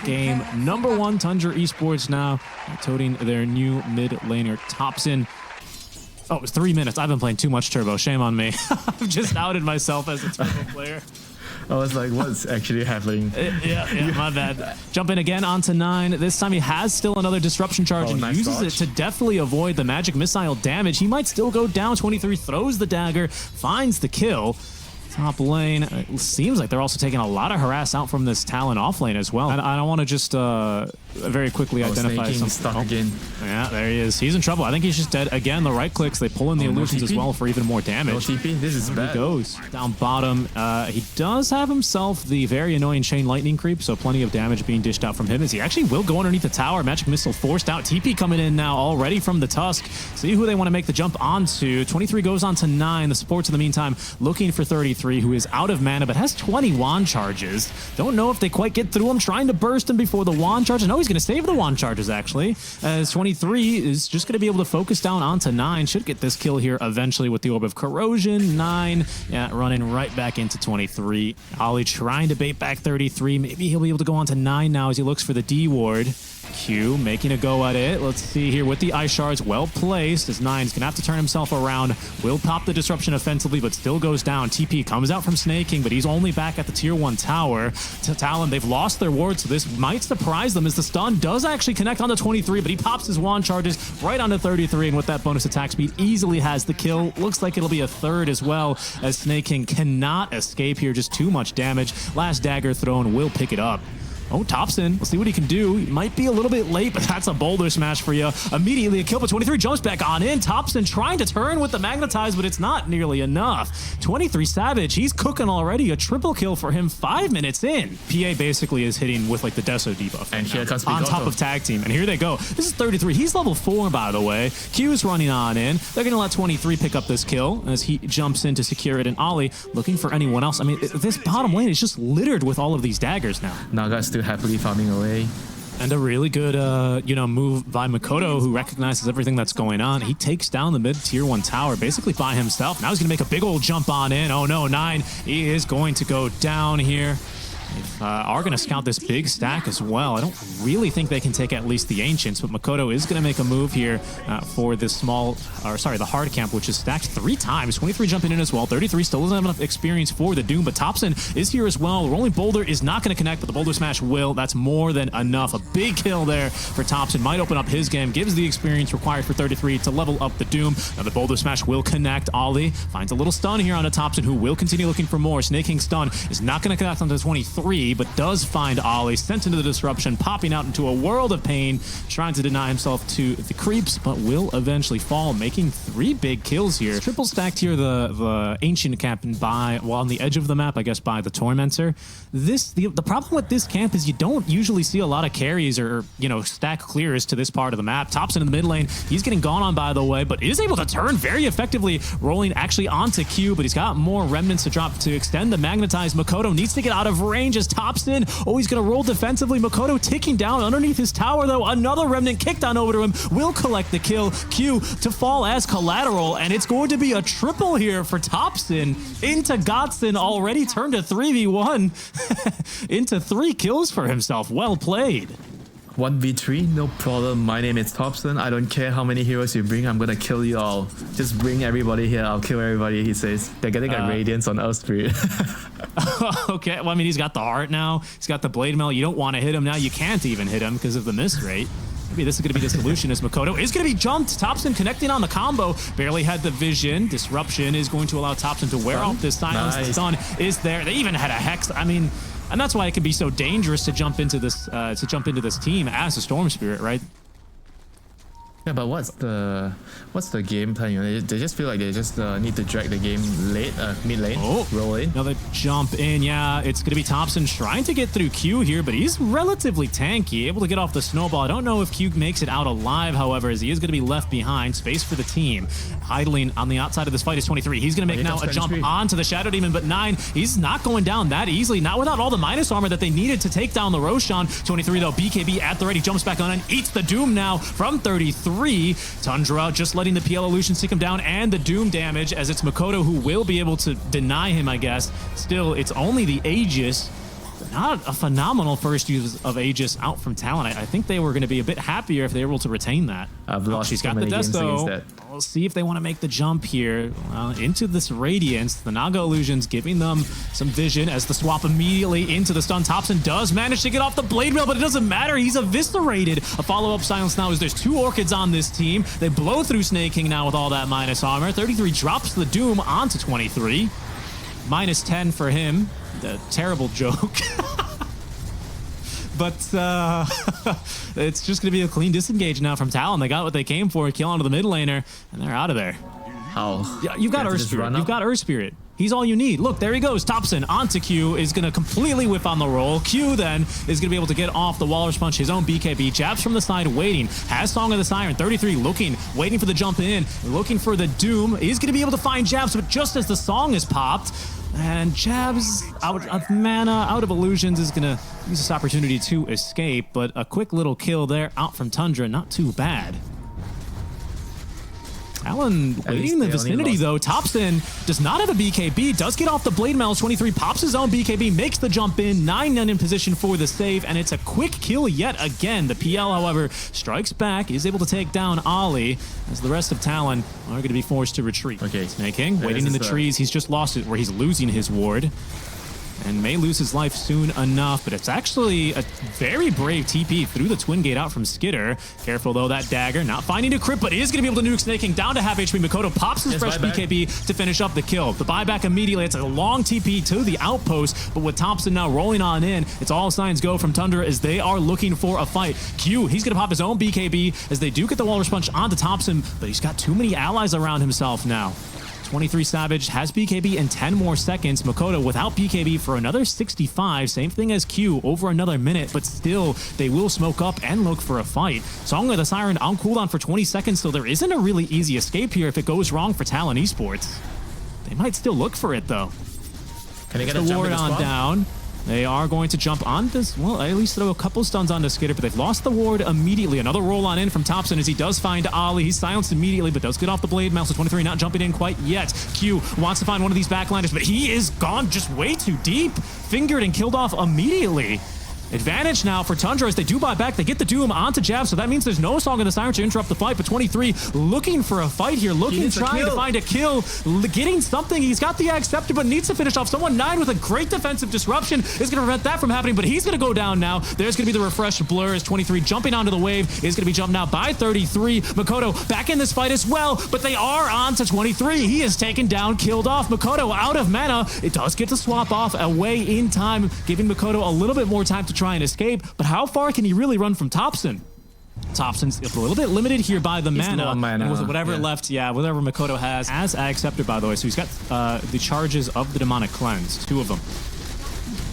game. #1 Tundra Esports now, toting their new mid laner TOPSON. Oh, it was 3 minutes. I've been playing too much Turbo. Shame on me. I've just outed myself as a Turbo player. I was like, what's actually happening? Yeah, my bad. Jump in again onto 9. This time he has still another disruption charge and nice uses dodge. it to definitely avoid the magic missile damage. He might still go down. 23 throws the dagger, finds the kill. Top lane, it seems like they're also taking a lot of harass out from this Talon off lane as well. And I want to just very quickly identify something. Stuck again. Yeah, there he is. He's in trouble. I think he's just dead. Again, the right clicks, they pull in the illusions as well for even more damage. No TP, this is bad. He goes down bottom. He does have himself the very annoying chain lightning creep, so plenty of damage being dished out from him as he actually will go underneath the tower. Magic missile forced out. TP coming in now already from the Tusk. See who they want to make the jump onto. 23 goes on to 9. The supports in the meantime looking for 33, who is out of mana but has 20 wand charges. Don't know if they quite get through him, trying to burst him before the wand charge. No, he's going to save the wand charges actually, as 23 is just going to be able to focus down onto 9. Should get this kill here eventually with the Orb of Corrosion. 9, yeah, running right back into 23. Ollie trying to bait back 33. Maybe he'll be able to go on to 9 now as he looks for the D ward. Q making a go at it. Let's see here with the ice shards, well placed as 9's gonna have to turn himself around. Will pop the disruption offensively, but still goes down. TP comes out from snaking, but he's only back at the tier 1 tower. To Talon, they've lost their ward, so this might surprise them as the stun does actually connect onto 23, but he pops his wand charges right onto 33, and with that bonus attack speed, easily has the kill. Looks like it'll be a third as well, as Snake King cannot escape here. Just too much damage. Last dagger thrown will pick it up. Oh, TOPSON, let's see what he can do. He might be a little bit late, but that's a boulder smash for you. Immediately a kill, but 23 jumps back on in. TOPSON trying to turn with the magnetize, but it's not nearly enough. 23 Savage, he's cooking already. A triple kill for him 5 minutes in. PA basically is hitting with like the Deso debuff. And here comes on top of tag team. And here they go. This is 33. He's level 4, by the way. Q's running on in. They're going to let 23 pick up this kill as he jumps in to secure it. And Ollie looking for anyone else. I mean, this bottom lane is just littered with all of these daggers now. Naga's still happily farming away. And a really good, move by Makoto, who recognizes everything that's going on. He takes down the mid tier 1 tower basically by himself. Now he's going to make a big old jump on in. Oh no, 9. He is going to go down here. Are going to scout this big stack as well. I don't really think they can take at least the Ancients, but Makoto is going to make a move here for this the hard camp, which is stacked 3 times. 23 jumping in as well. 33 still doesn't have enough experience for the Doom, but TOPSON is here as well. The Rolling Boulder is not going to connect, but the Boulder Smash will. That's more than enough. A big kill there for TOPSON. Might open up his game, gives the experience required for 33 to level up the Doom. Now the Boulder Smash will connect. Ollie finds a little stun here on a TOPSON, who will continue looking for more. Snake King stun is not going to connect onto 23, but does find Ollie, sent into the disruption, popping out into a world of pain, trying to deny himself to the creeps, but will eventually fall, making 3 big kills here. Triple stacked here, the Ancient camp on the edge of the map, I guess, by the Tormentor. The problem with this camp is you don't usually see a lot of carries or stack clears to this part of the map. TOPSON in the mid lane, he's getting gone on, by the way, but is able to turn very effectively, rolling actually onto Q, but he's got more remnants to drop to extend the magnetize. Makoto needs to get out of range as TOPSON. Oh, he's going to roll defensively. Makoto ticking down underneath his tower, though. Another remnant kicked on over to him. Will collect the kill. Q to fall as collateral, and it's going to be a triple here for TOPSON. Into Godson already turned to 3v1 into 3 kills for himself. Well played. 1v3, no problem. My name is TOPSON. I don't care how many heroes you bring, I'm gonna kill you all. Just bring everybody here, I'll kill everybody, he says. They're getting a Radiance on Earth Spirit. Okay, well, I mean, he's got the heart now. He's got the Blade Mail. You don't want to hit him now. You can't even hit him because of the miss rate. Maybe this is going to be the solution as Makoto is going to be jumped. TOPSON connecting on the combo. Barely had the vision. Disruption is going to allow TOPSON to wear off this silence. Nice. The stun is there. They even had a Hex. I mean, and that's why it can be so dangerous to jump into this team as a Storm Spirit, right? Yeah, but what's the game plan? They just feel like they just need to drag the game late, mid lane, roll in. Now they jump in. Yeah, it's going to be TOPSON trying to get through Q here, but he's relatively tanky, able to get off the snowball. I don't know if Q makes it out alive, however, as he is going to be left behind. Space for the team. Idling on the outside of this fight is 23. He's going to make now a jump onto the Shadow Demon, but 9, he's not going down that easily. Not without all the minus armor that they needed to take down the Roshan. 23 though, BKB at the ready, jumps back on and eats the Doom now from 33. Tundra just letting the PL illusion seek him down and the Doom damage as it's Makoto who will be able to deny him, I guess. Still, it's only the Aegis. not a phenomenal first use of Aegis out from Talon. I think they were going to be a bit happier if they were able to retain that. I've lost She's so got the many games against Desto. that. We'll see if they want to make the jump here into this Radiance. The Naga Illusions giving them some vision as the swap immediately into the stun. Topson does manage to get off the blade rail, but it doesn't matter. He's eviscerated. A follow-up silence now as there's 2 Orchids on this team. They blow through Snake King now with all that minus armor. 33 drops the Doom onto 23. Minus 10 for him. A terrible joke. But it's just going to be a clean disengage now from Talon. They got what they came for, kill onto the mid laner, and they're out of there. How? Yeah, you've got Earth Spirit. You've got Earth Spirit. He's all you need. Look, there he goes. Topson onto Q is going to completely whiff on the roll. Q then is going to be able to get off the Walrus Punch, his own BKB. Jabs from the side waiting. Has Song of the Siren. 33 looking, waiting for the jump in. Looking for the Doom. He's going to be able to find Jabs, but just as the song is popped, and Jabs, out of mana, out of illusions, is going to use this opportunity to escape. But a quick little kill there out from Tundra. Not too bad. Talon waiting in the vicinity, though. Topson does not have a BKB, does get off the Blade Mail. 23 pops his own BKB, makes the jump in. 9 in position for the save, and it's a quick kill yet again. The PL, however, strikes back, is able to take down Ollie, as the rest of Talon are going to be forced to retreat. Okay. Snake King waiting in the trees. He's just lost it, where he's losing his ward. And may lose his life soon enough, but it's actually a very brave TP through the Twin Gate out from Skitter. Careful, though, that dagger. Not finding a crit, but is going to be able to nuke Snake King down to half HP. Makoto pops his fresh BKB to finish up the kill. The buyback immediately. It's a long TP to the outpost, but with Topson now rolling on in, it's all signs go from Tundra as they are looking for a fight. Q, he's going to pop his own BKB as they do get the Walrus Punch onto Topson, but he's got too many allies around himself now. 23 Savage has BKB in 10 more seconds. Makoto without BKB for another 65. Same thing as Q over another minute, but still they will smoke up and look for a fight. Song of the Siren on cooldown for 20 seconds, so there isn't a really easy escape here if it goes wrong for Talon Esports. They might still look for it, though. Can they get the ward on down? They are going to jump on this, well, at least throw a couple stuns onto Skitter, but they've lost the ward immediately. Another roll on in from Topson as he does find Ollie. He's silenced immediately, but does get off the blade. Mouse 23 not jumping in quite yet. Q wants to find one of these backliners, but he is gone just way too deep. Fingered and killed off immediately. Advantage now for Tundra as they do buy back. They get the Doom onto Jab, so that means there's no Song of the Siren to interrupt the fight, but 23 looking for a fight here, trying to find a kill, getting something. He's got the accepted, but needs to finish off someone. 9 with a great defensive disruption is going to prevent that from happening, but he's going to go down now. There's going to be the refreshed blur as 23 jumping onto the wave is going to be jumped now by 33. Makoto back in this fight as well, but they are on to 23. He is taken down, killed off. Makoto out of mana. It does get the swap off away in time, giving Makoto a little bit more time to try and escape, but how far can he really run from Topson? Topson's a little bit limited here by the mana. Whatever left, whatever Makoto has. As accepted, by the way, so he's got the charges of the Demonic Cleanse, 2 of them.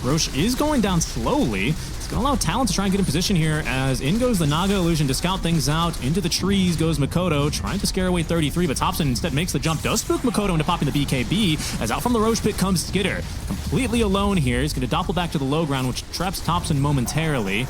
Roche is going down slowly. It's going to allow Talon to try and get in position here as in goes the Naga Illusion to scout things out. Into the trees goes Makoto, trying to scare away 33, but Topson instead makes the jump, does spook Makoto into popping the BKB, as out from the Roche pit comes Skitter. Completely alone here. He's going to doppel back to the low ground, which traps Topson momentarily.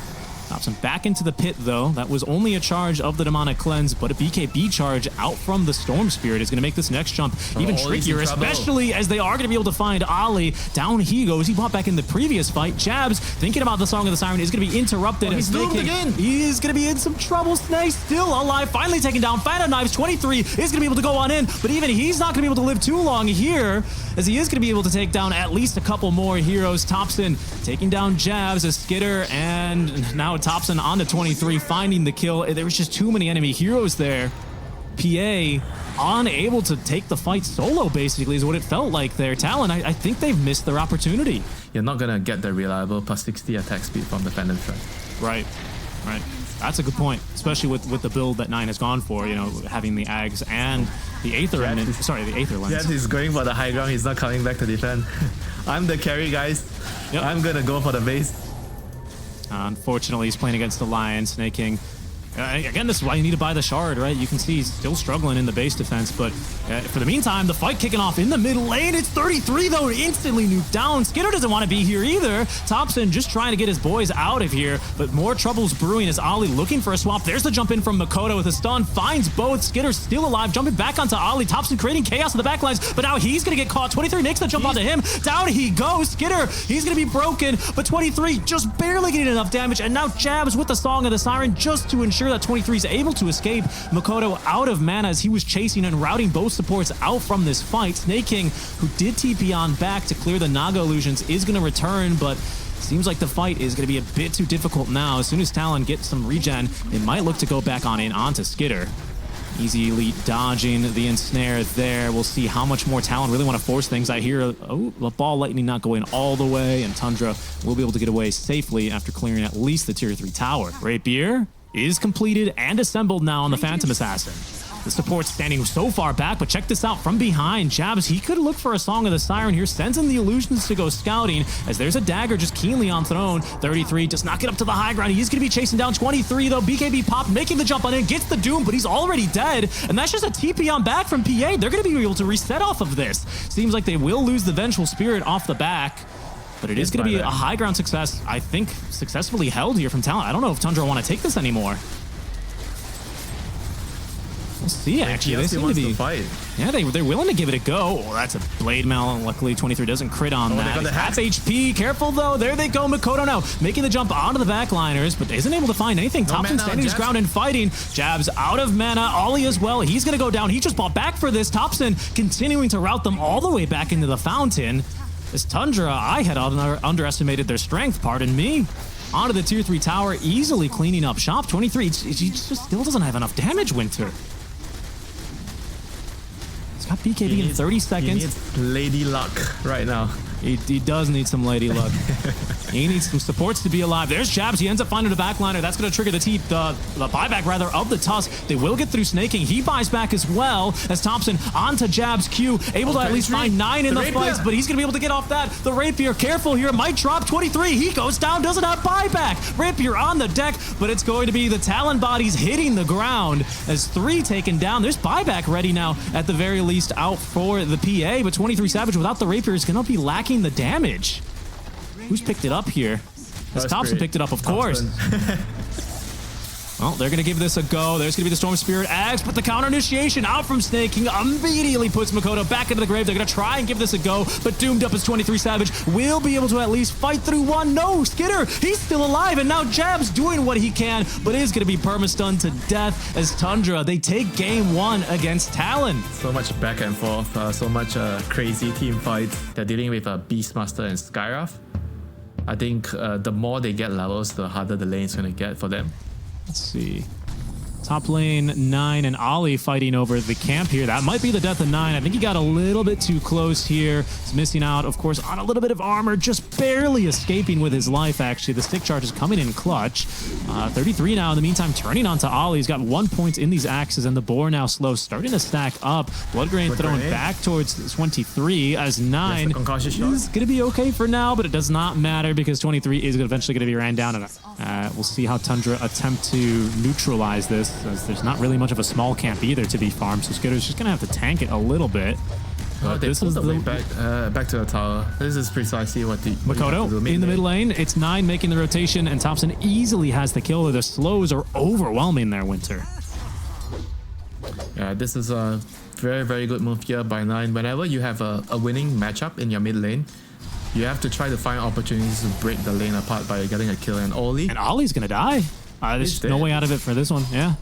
Topson back into the pit, though. That was only a charge of the Demonic Cleanse, but a BKB charge out from the Storm Spirit is going to make this next jump even trickier, especially as they are going to be able to find Ollie. Down he goes. He bought back in the previous fight. Jabs, thinking about the Song of the Siren, is going to be interrupted. He's doomed again. He is going to be in some trouble. Snake still alive, finally taken down. Phantom Knives, 23 is going to be able to go on in, but even he's not going to be able to live too long here, as he is going to be able to take down at least a couple more heroes. Topson taking down Jabs, a Skitter, and now Topson on to 23, finding the kill. There was just too many enemy heroes there. PA unable to take the fight solo, basically, is what it felt like there. Talon, I think they've missed their opportunity. You're not going to get the reliable plus 60 attack speed from the Phantom Strike. Right. That's a good point, especially with the build that 9 has gone for, you know, having the Ags and the Aether Lens. Yes, he's going for the high ground. He's not coming back to defend. I'm the carry, guys. Yep. I'm going to go for the base. Unfortunately, he's playing against the Lion. Snake King Again, this is why you need to buy the shard, right? You can see he's still struggling in the base defense, but for the meantime, the fight kicking off in the mid lane. It's 33, though, instantly nuked down. Skidder doesn't want to be here either. Topson just trying to get his boys out of here, but more troubles brewing as Ollie looking for a swap. There's the jump in from Makoto with a stun, finds both. Skidder still alive, jumping back onto Ollie. Topson creating chaos in the backlines, but now he's going to get caught. 23 makes the jump onto him. Down he goes. Skidder, he's going to be broken, but 23 just barely getting enough damage, and now Jabs with the Song of the Siren just to ensure that 23 is able to escape. Makoto out of mana as he was chasing and routing both supports out from this fight. Snake King, who did TP on back to clear the Naga illusions, is going to return, but seems like the fight is going to be a bit too difficult now. As soon as Talon gets some regen, they might look to go back on in onto Skidder. Easy Elite dodging the ensnare there. We'll see how much more Talon really want to force things. I hear a ball lightning not going all the way, and Tundra will be able to get away safely after clearing at least the tier 3 tower. Rapier is completed and assembled now on the Phantom Assassin. The support's standing so far back, but check this out from behind. Jabs, he could look for a Song of the Siren here, sends in the illusions to go scouting, as there's a dagger just keenly on throne. 33 does not get up to the high ground. He's going to be chasing down 23, though. BKB pop, making the jump on in, gets the Doom, but he's already dead, and that's just a TP on back from PA. They're going to be able to reset off of this. Seems like they will lose the Vengeful Spirit off the back, but it is going to be a high ground success, I think, successfully held here from Talon. I don't know if Tundra want to take this anymore. We'll see, actually. They seem to be fight. Yeah, they're willing to give it a go. Oh, that's a blade mail. Luckily, 23 doesn't crit on that. Half HP. Careful, though. There they go. Makoto now making the jump onto the backliners, but isn't able to find anything. Topson standing his ground and fighting. Jabs out of mana. Ollie as well. He's going to go down. He just bought back for this. Topson continuing to route them all the way back into the fountain. This Tundra, I had underestimated their strength, pardon me. Onto the tier 3 tower, easily cleaning up shop. 23, he just still doesn't have enough damage, Winter. Got BKB in 30 seconds. He needs lady luck right now. He does need some lady luck. He needs some supports to be alive. There's Jabs. He ends up finding a backliner. That's going to trigger the buyback rather of the Tusk. They will get through Snake King. He buys back as well as Topson onto Jabs Q. Able to at least find 9 in the fights, but he's going to be able to get off that. The Rapier, careful here, might drop 23. He goes down, doesn't have buyback. Rapier on the deck, but it's going to be the Talon bodies hitting the ground as 3 taken down. There's buyback ready now, at the very least, out for the PA, but 23 Savage without the Rapier is going to be lacking the damage. Who's picked it up here? As Topson picked it up, of course. Well, they're going to give this a go. There's going to be the Storm Spirit Axe, but the counter initiation out from Snake King immediately puts Makoto back into the grave. They're going to try and give this a go, but doomed up as 23 Savage will be able to at least fight through one. No, Skidder, he's still alive, and now Jab's doing what he can, but is going to be perma-stunned to death as Tundra, they take game 1 against Talon. So much back and forth, so much crazy team fight. They're dealing with Beastmaster and Skywrath. I think the more they get levels, the harder the lane is going to get for them. Let's see. Top lane 9 and Ollie fighting over the camp here. That might be the death of 9. I think he got a little bit too close here. He's missing out, of course, on a little bit of armor, just barely escaping with his life, actually. The stick charge is coming in clutch. 33 now, in the meantime, turning onto Ollie. He's got 1 point in these axes, and the boar now slow, starting to stack up. Bloodgrain thrown back towards 23 as 9 is going to be okay for now, but it does not matter because 23 is eventually going to be ran down. And we'll see how Tundra attempt to neutralize this, as there's not really much of a small camp either to be farmed, so Skidder's just gonna have to tank it a little bit. This is the way back to the tower. This is precisely what the Makoto in the mid lane. It's 9 making the rotation, and Topson easily has the kill. The slows are overwhelming there, Winter. Yeah, this is a very, very good move here by 9. Whenever you have a winning matchup in your mid lane, you have to try to find opportunities to break the lane apart by getting a kill. And Ollie's gonna die. There's no way out of it for this one. Yeah.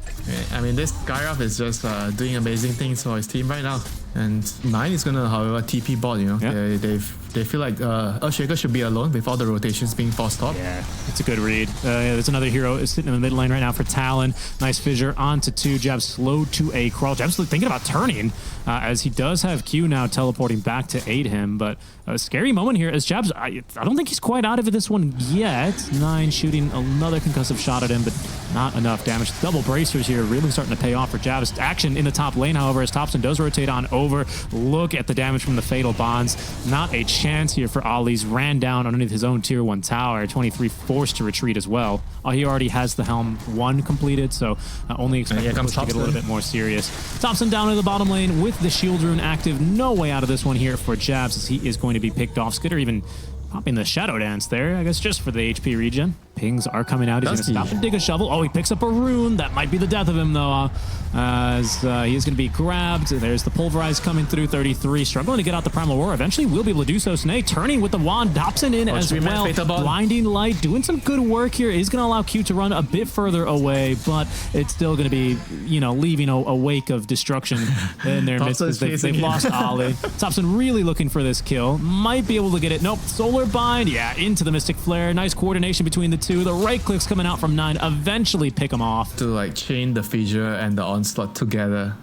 I mean, this Skywrath is just doing amazing things for his team right now. And 9 is gonna, however, TP bot, you know. Yeah. They feel like Earthshaker should be alone with all the rotations being forced up. Yeah, it's a good read. There's another hero sitting in the mid lane right now for Talon. Nice fissure onto 2. Jabs slow to a crawl. Jabs thinking about turning, as he does have Q now teleporting back to aid him. But a scary moment here as Jabs, I don't think he's quite out of this one yet. 9 shooting another concussive shot at him, but not enough damage. Double bracers here really starting to pay off for Jabs. Action in the top lane, however, as Topson does rotate on over. Look at the damage from the Fatal Bonds. Not a chance here for Ollie's. Ran down underneath his own tier 1 tower. 23 forced to retreat as well. He already has the Helm 1 completed, so only expect the push to get a little bit more serious. Thompson down in the bottom lane with the Shield Rune active. No way out of this one here for Jabs, as he is going to be picked off. Skidder even popping the Shadow Dance there, I guess just for the HP regen. Pings are coming out. He's going to stop and dig a shovel. Oh, he picks up a rune. That might be the death of him, though, as he is going to be grabbed. There's the Pulverize coming through. 33, struggling to get out the Primal Roar. Eventually, we'll be able to do so. Snake turning with the wand. Dobson in as well. Blinding Light, doing some good work here. Is going to allow Q to run a bit further away, but it's still going to be, you know, leaving a wake of destruction in their midst as they've lost Ollie. Dobson really looking for this kill. Might be able to get it. Nope. Solar Bind. Yeah, into the Mystic Flare. Nice coordination between the two. The right clicks coming out from 9 eventually pick him off. To like chain the Fissure and the Onslaught together,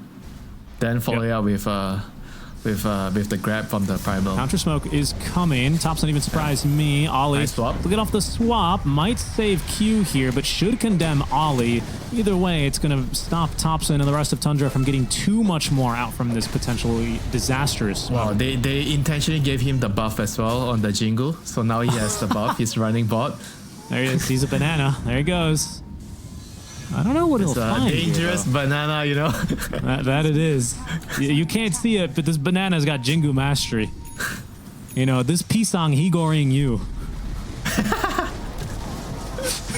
then follow it up with the grab from the Primal. Counter Smoke is coming. Thompson even surprised me. Ollie, nice swap. Get off the swap. Might save Q here, but should condemn Ollie. Either way, it's going to stop Thompson and the rest of Tundra from getting too much more out from this potentially disastrous. Wow, they intentionally gave him the buff as well on the Jingle, so now he has the buff. He's running bot. There he is. He's a banana. There he goes. I don't know what he'll find. Dangerous here, banana, you know. that it is. You can't see it, but this banana's got Jingu mastery. You know, this Pisang Higoring you.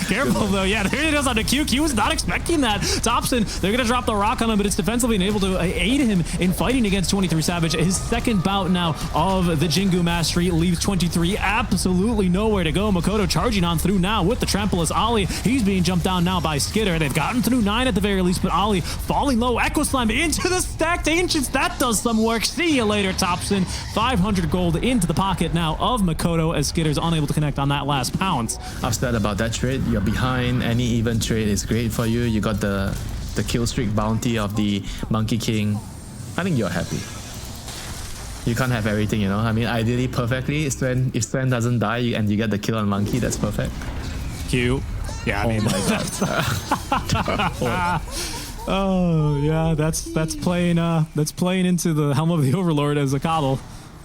Careful though, yeah, there it is on the Q. Q was not expecting that. Thompson, they're gonna drop the rock on him, but it's defensively and able to aid him in fighting against 23 Savage. His second bout now of the Jingu Mastery leaves 23 absolutely nowhere to go. Makoto charging on through now with the trample as Ollie. He's being jumped down now by Skidder. They've gotten through 9 at the very least, but Ollie falling low. Echo Slam into the stacked Ancients. That does some work. See you later, Thompson. 500 gold into the pocket now of Makoto as Skidder's unable to connect on that last pounce. Upset about that trade. You're behind. Any even trade is great for you. You got the kill streak bounty of the Monkey King. I think you're happy. You can't have everything, you know. I mean, ideally, perfectly, if Sven doesn't die and you get the kill on Monkey, that's perfect. Q. Yeah, I mean, my God. Oh yeah, that's playing into the Helm of the Overlord as a coddle.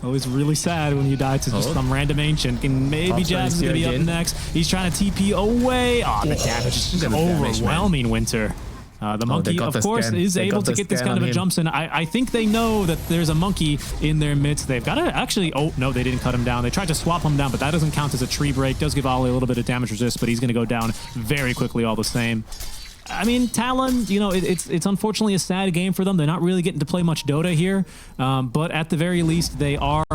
Always really sad when you die to just some random ancient. And maybe Jazz is going to be up next. He's trying to TP away. Oh, the damage is just overwhelming, Winter. The monkey, of course, is able to get this kind of a jumps in. I think they know that there's a monkey in their midst. They've got to actually... Oh, no, they didn't cut him down. They tried to swap him down, but that doesn't count as a tree break. Does give Ollie a little bit of damage resist, but he's going to go down very quickly all the same. I mean, Talon, you know, it's unfortunately a sad game for them. They're not really getting to play much Dota here, but at the very least, they are,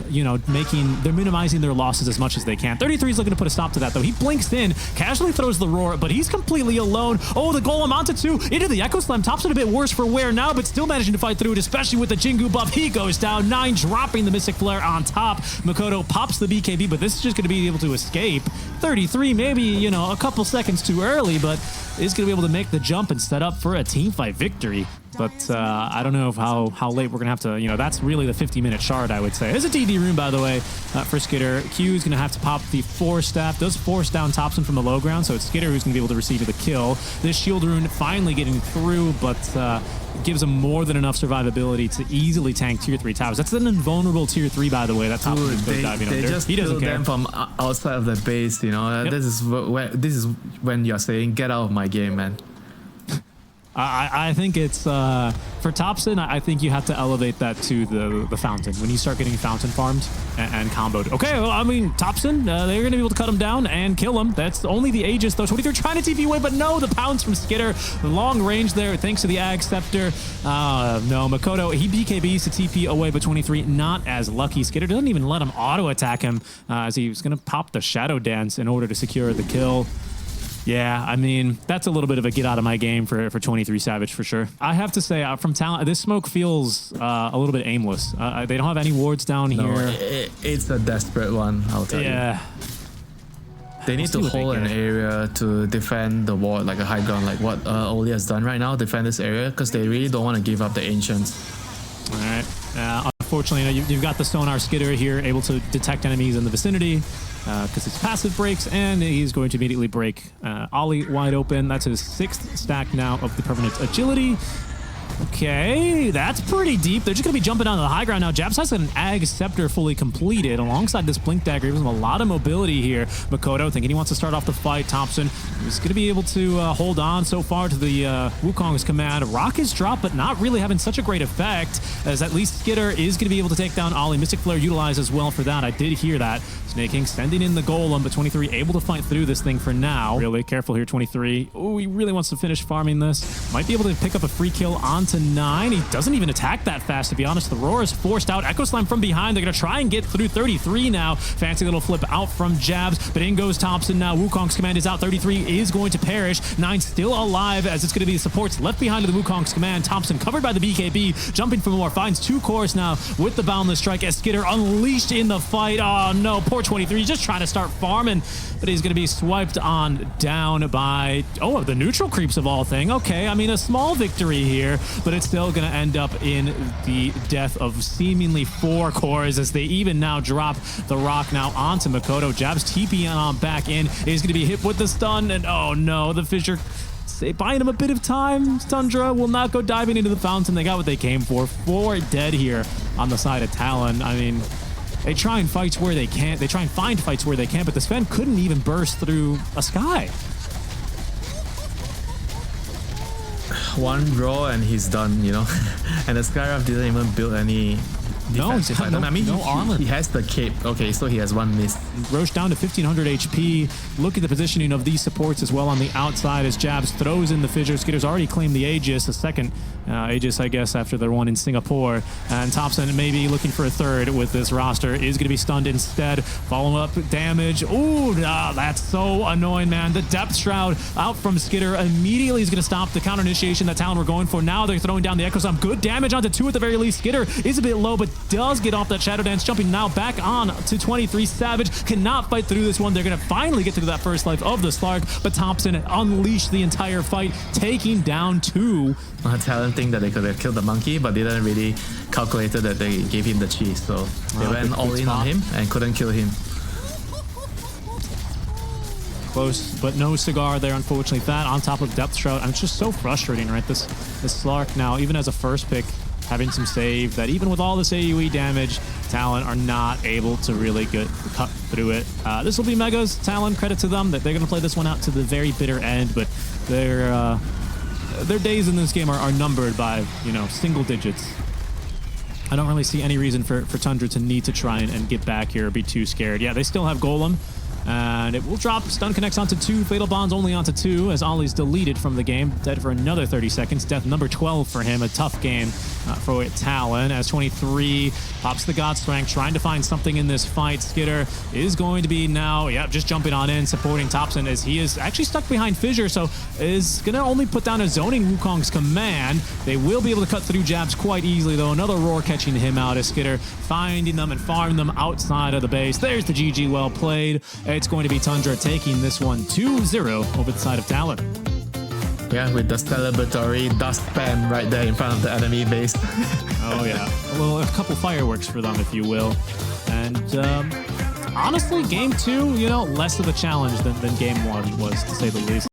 you know, they're minimizing their losses as much as they can. 33 is looking to put a stop to that, though. He blinks in, casually throws the roar, but he's completely alone. Oh, the Golem onto 2, into the Echo Slam. Thompson a bit worse for wear now, but still managing to fight through it, especially with the Jingu buff. He goes down. 9 dropping the Mystic Flare on top. Makoto pops the BKB, but this is just going to be able to escape. 33, maybe, you know, a couple seconds too early, but is going to be able to make the jump and set up for a team fight victory. But I don't know how late we're going to have to, you know, that's really the 50-minute shard, I would say. There's a DD rune, by the way, for Skidder. Q is going to have to pop the force staff. Does force down Thompson from the low ground, so it's Skidder who's going to be able to receive the kill. This shield rune finally getting through, but gives him more than enough survivability to easily tank tier 3 towers. That's an invulnerable tier 3, by the way. That Thompson is diving under. Just he doesn't care. Them from outside of the base, you know. Yep. This is when you're saying, get out of my game, man. I think it's for Thompson. I think you have to elevate that to the fountain when you start getting fountain farmed and comboed. Okay, well, I mean Thompson, they're going to be able to cut him down and kill him. That's only the Aegis though. 23 trying to TP away, but no, the pounce from Skidder, the long range there thanks to the Ag Scepter. No, Makoto he BKBs to TP away, but 23 not as lucky. Skidder doesn't even let him auto attack him as he was going to pop the Shadow Dance in order to secure the kill. Yeah, I mean, that's a little bit of a get out of my game for 23 Savage for sure. I have to say, from Talon, this smoke feels a little bit aimless. They don't have any wards down here. It's a desperate one, I'll tell you. They need to hold an area to defend the ward, like a high ground, like what Oli has done right now, defend this area, because they really don't want to give up the Ancients. All right. Unfortunately, you've got the Sonar Skidder here, able to detect enemies in the vicinity. Because his passive breaks, and he's going to immediately break Ollie wide open. That's his 6th stack now of the permanent agility. Okay, that's pretty deep. They're just going to be jumping down to the high ground now. Jabside's got an Ag Scepter fully completed alongside this Blink Dagger. Gives him a lot of mobility here. Makoto thinking he wants to start off the fight. Thompson is going to be able to hold on so far to the Wukong's command. Rock is dropped, but not really having such a great effect, as at least Skitter is going to be able to take down Ollie. Mystic Flare utilized as well for that. I did hear that. Snake King sending in the Golem, but 23 able to fight through this thing for now. Really careful here, 23. Oh, he really wants to finish farming this. Might be able to pick up a free kill onto 9. He doesn't even attack that fast, to be honest. The Roar is forced out. Echo Slam from behind. They're going to try and get through 33 now. Fancy little flip out from Jabs, but in goes Thompson now. Wukong's command is out. 33 is going to perish. 9 still alive, as it's going to be the supports left behind of the Wukong's command. Thompson covered by the BKB, jumping for more. Finds 2 cores now with the Boundless Strike as Skitter unleashed in the fight. Oh no, poor 23. He's just trying to start farming, but he's going to be swiped on down by, oh, the neutral creeps of all thing. Okay, I mean, a small victory here, but it's still going to end up in the death of seemingly 4 cores, as they even now drop the rock now onto Makoto. Jabs TP on back in. He's going to be hit with the stun, and oh no, the Fissure buying him a bit of time. Tundra will not go diving into the fountain. They got what they came for. 4 dead here on the side of Talon. I mean, they try and fight where they can't. They try and find fights where they can, but the Sven couldn't even burst through a sky. One draw and he's done, you know. And the Skyraft didn't even build any defensive item. I mean, no armor. He has the cape. Okay, so he has 1 miss. Roche down to 1500 HP. Look at the positioning of these supports as well on the outside as Jabs throws in the Fissure. Skitter's already claimed the Aegis, a second Aegis, I guess, after their one in Singapore. And Thompson maybe looking for a third with this roster. Is going to be stunned instead. Following up damage. Ooh, that's so annoying, man. The Depth Shroud out from Skitter immediately is going to stop the counter initiation that Talon were going for. Now they're throwing down the Echo Slam. Good damage onto 2 at the very least. Skitter is a bit low, but does get off that Shadow Dance, jumping now back on to 23. Savage cannot fight through this one. They're going to finally get through that first life of the Slark, but Thompson unleashed the entire fight, taking down 2. Talon think that they could have killed the monkey, but they didn't really calculate that they gave him the cheese, so they went all in on him and couldn't kill him. Close, but no cigar there, unfortunately. That on top of Depth Shroud. And it's just so frustrating, right? This Slark now, even as a first pick, having some save, that even with all this AoE damage, Talon are not able to really cut through it. This will be Megas. Talon, credit to them that they're going to play this one out to the very bitter end, but their days in this game are numbered by, you know, single digits. I don't really see any reason for Tundra to need to try and get back here or be too scared. Yeah, they still have Golem. And it will drop. Stun connects onto 2. Fatal Bonds only onto 2 as Ollie's deleted from the game. Dead for another 30 seconds. Death number 12 for him. A tough game for Talon as 23 pops the God Strength, trying to find something in this fight. Skitter is going to be now, just jumping on in, supporting Thompson as he is actually stuck behind Fissure, so is going to only put down a zoning Wukong's command. They will be able to cut through Jabs quite easily, though. Another Roar catching him out as Skitter finding them and farming them outside of the base. There's the GG, well played. It's going to be Tundra taking this one 2-0 over the side of Talon. Yeah, with the celebratory dust spam right there in front of the enemy base. Oh yeah, a couple fireworks for them, if you will. And honestly, game 2, less of a challenge than game 1 was, to say the least.